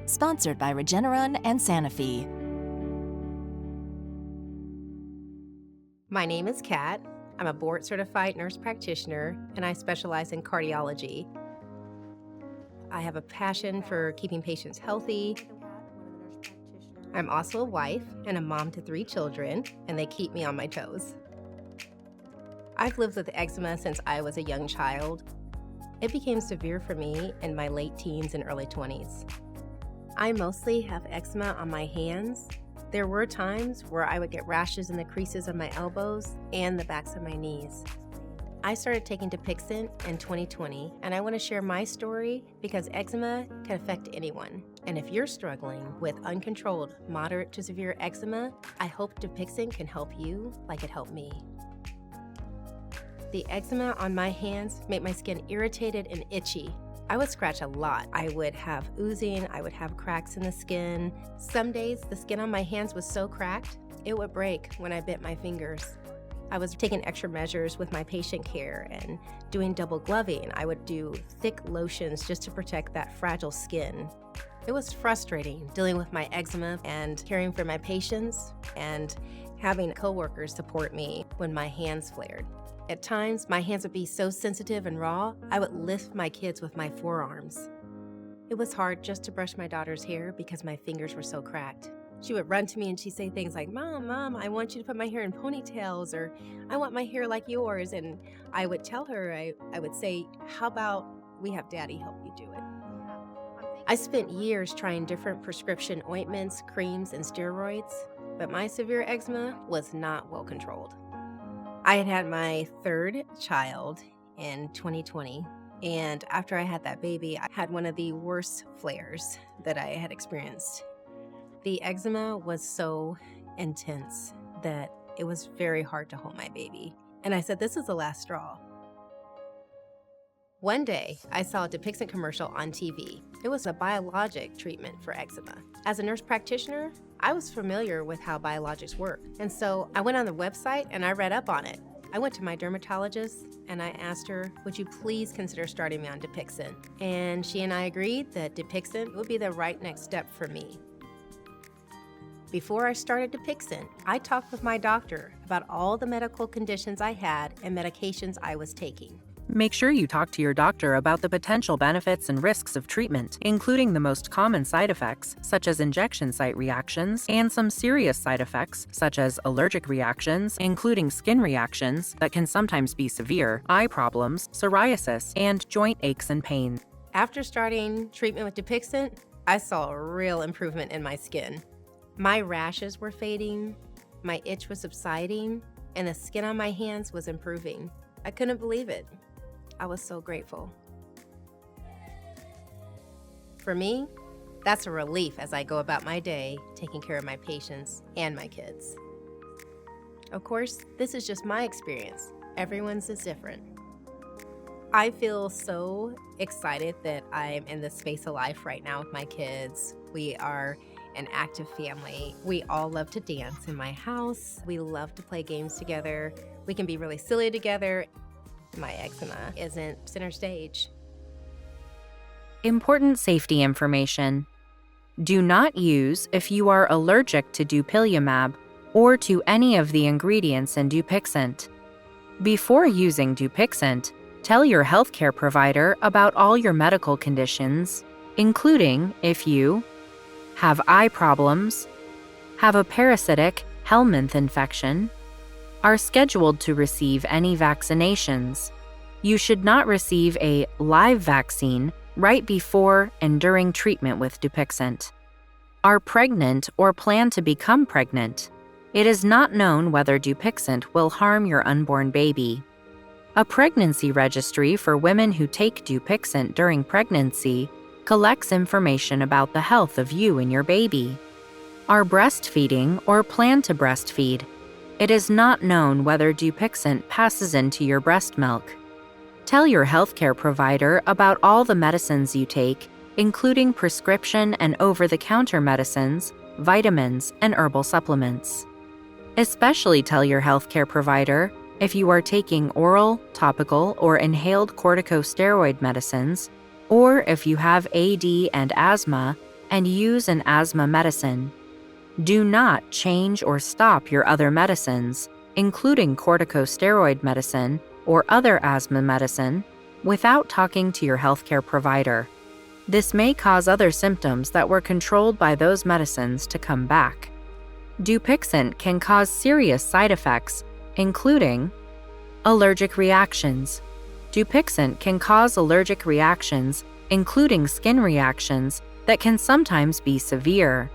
Sponsored by Regeneron and Sanofi. My name is Kat. I'm a board-certified nurse practitioner, and I specialize in cardiology. I have a passion for keeping patients healthy. I'm also a wife and a mom to 3 children, and they keep me on my toes. I've lived with eczema since I was a young child. It became severe for me in my late teens and early 20s. I mostly have eczema on my hands. There were times where I would get rashes in the creases of my elbows and the backs of my knees. I started taking DUPIXENT in 2020, and I want to share my story because eczema can affect anyone. And if you're struggling with uncontrolled, moderate to severe eczema, I hope DUPIXENT can help you like it helped me. The eczema on my hands made my skin irritated and itchy. I would scratch a lot. I would have oozing, I would have cracks in the skin. Some days, the skin on my hands was so cracked, it would break when I bit my fingers. I was taking extra measures with my patient care and doing double gloving. I would do thick lotions just to protect that fragile skin. It was frustrating dealing with my eczema and caring for my patients and having coworkers support me when my hands flared. At times, my hands would be so sensitive and raw, I would lift my kids with my forearms. It was hard just to brush my daughter's hair because my fingers were so cracked. She would run to me and she'd say things like, Mom, I want you to put my hair in ponytails, or I want my hair like yours. And I would tell her, I would say, how about we have Daddy help you do it? I spent years trying different prescription ointments, creams, and steroids, but my severe eczema was not well controlled. I had had my 3rd child in 2020, and after I had that baby, I had one of the worst flares that I had experienced. The eczema was so intense that it was very hard to hold my baby, and I said, this is the last straw. One day, I saw a DUPIXENT commercial on TV. It was a biologic treatment for eczema. As a nurse practitioner, I was familiar with how biologics work, and so I went on the website and I read up on it. I went to my dermatologist and I asked her, would you please consider starting me on DUPIXENT? And she and I agreed that DUPIXENT would be the right next step for me. Before I started DUPIXENT, I talked with my doctor about all the medical conditions I had and medications I was taking. Make sure you talk to your doctor about the potential benefits and risks of treatment, including the most common side effects, such as injection site reactions, and some serious side effects, such as allergic reactions, including skin reactions that can sometimes be severe, eye problems, psoriasis, and joint aches and pain. After starting treatment with DUPIXENT, I saw a real improvement in my skin. My rashes were fading, my itch was subsiding, and the skin on my hands was improving. I couldn't believe it. I was so grateful. For me, that's a relief as I go about my day, taking care of my patients and my kids. Of course, this is just my experience. Everyone's is different. I feel so excited that I'm in this space of life right now with my kids. We are an active family. We all love to dance in my house. We love to play games together. We can be really silly together. My eczema isn't center stage. Important safety information. Do not use if you are allergic to dupilumab or to any of the ingredients in DUPIXENT. Before using DUPIXENT, tell your healthcare provider about all your medical conditions, including if you have eye problems, have a parasitic helminth infection, are scheduled to receive any vaccinations. You should not receive a live vaccine right before and during treatment with DUPIXENT. Are pregnant or plan to become pregnant. It is not known whether DUPIXENT will harm your unborn baby. A pregnancy registry for women who take DUPIXENT during pregnancy collects information about the health of you and your baby. Are breastfeeding or plan to breastfeed. It is not known whether DUPIXENT passes into your breast milk. Tell your healthcare provider about all the medicines you take, including prescription and over-the-counter medicines, vitamins, and herbal supplements. Especially tell your healthcare provider if you are taking oral, topical, or inhaled corticosteroid medicines, or if you have AD and asthma, and use an asthma medicine. Do not change or stop your other medicines, including corticosteroid medicine or other asthma medicine, without talking to your healthcare provider. This may cause other symptoms that were controlled by those medicines to come back. DUPIXENT can cause serious side effects, including allergic reactions. DUPIXENT can cause allergic reactions, including skin reactions, that can sometimes be severe.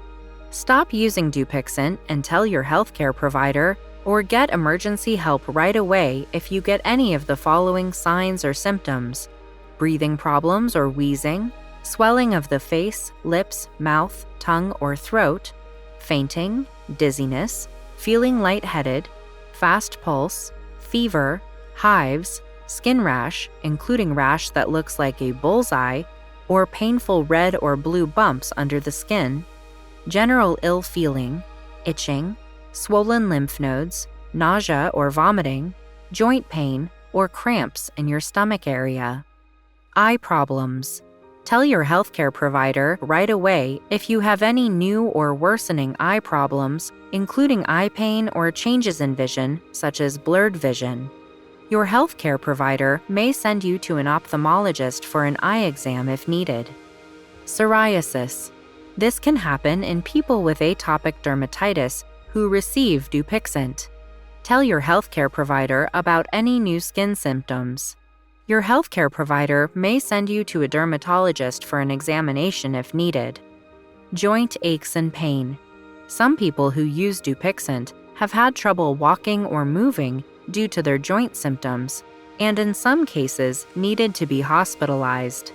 Stop using DUPIXENT and tell your healthcare provider or get emergency help right away if you get any of the following signs or symptoms: breathing problems or wheezing, swelling of the face, lips, mouth, tongue, or throat, fainting, dizziness, feeling lightheaded, fast pulse, fever, hives, skin rash, including rash that looks like a bullseye, or painful red or blue bumps under the skin, general ill feeling, itching, swollen lymph nodes, nausea or vomiting, joint pain, or cramps in your stomach area. Eye problems. Tell your healthcare provider right away if you have any new or worsening eye problems, including eye pain or changes in vision, such as blurred vision. Your healthcare provider may send you to an ophthalmologist for an eye exam if needed. Psoriasis. This can happen in people with atopic dermatitis who receive DUPIXENT. Tell your healthcare provider about any new skin symptoms. Your healthcare provider may send you to a dermatologist for an examination if needed. Joint aches and pain. Some people who use DUPIXENT have had trouble walking or moving due to their joint symptoms, and in some cases needed to be hospitalized.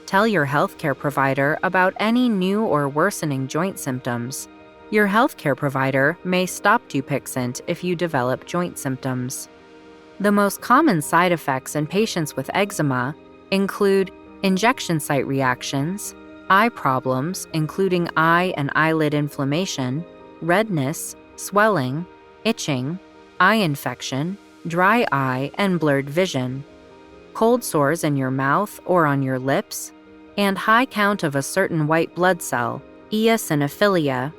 Tell your healthcare provider about any new or worsening joint symptoms. Your healthcare provider may stop DUPIXENT if you develop joint symptoms. The most common side effects in patients with eczema include injection site reactions, eye problems, including eye and eyelid inflammation, redness, swelling, itching, eye infection, dry eye, and blurred vision, cold sores in your mouth or on your lips, and high count of a certain white blood cell, eosinophilia.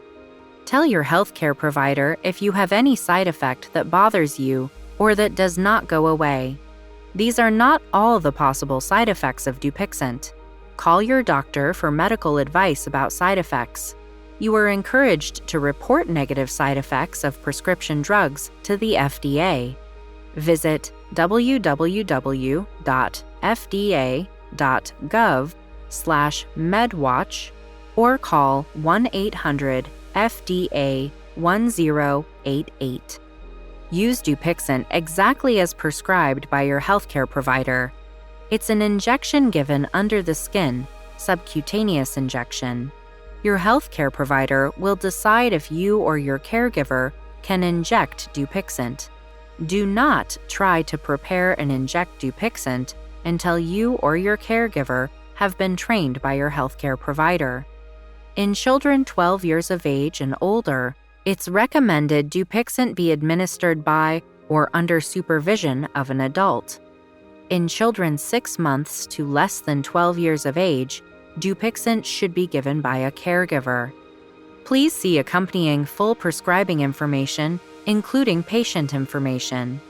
Tell your healthcare provider if you have any side effect that bothers you or that does not go away. These are not all the possible side effects of DUPIXENT. Call your doctor for medical advice about side effects. You are encouraged to report negative side effects of prescription drugs to the FDA. Visit www.fda.gov/medwatch or call 1-800-FDA-1088. Use DUPIXENT exactly as prescribed by your healthcare provider. It's an injection given under the skin, subcutaneous injection. Your healthcare provider will decide if you or your caregiver can inject DUPIXENT. Do not try to prepare and inject DUPIXENT until you or your caregiver have been trained by your healthcare provider. In children 12 years of age and older, it's recommended DUPIXENT be administered by or under supervision of an adult. In children 6 months to less than 12 years of age, DUPIXENT should be given by a caregiver. Please see accompanying full prescribing information, including patient information.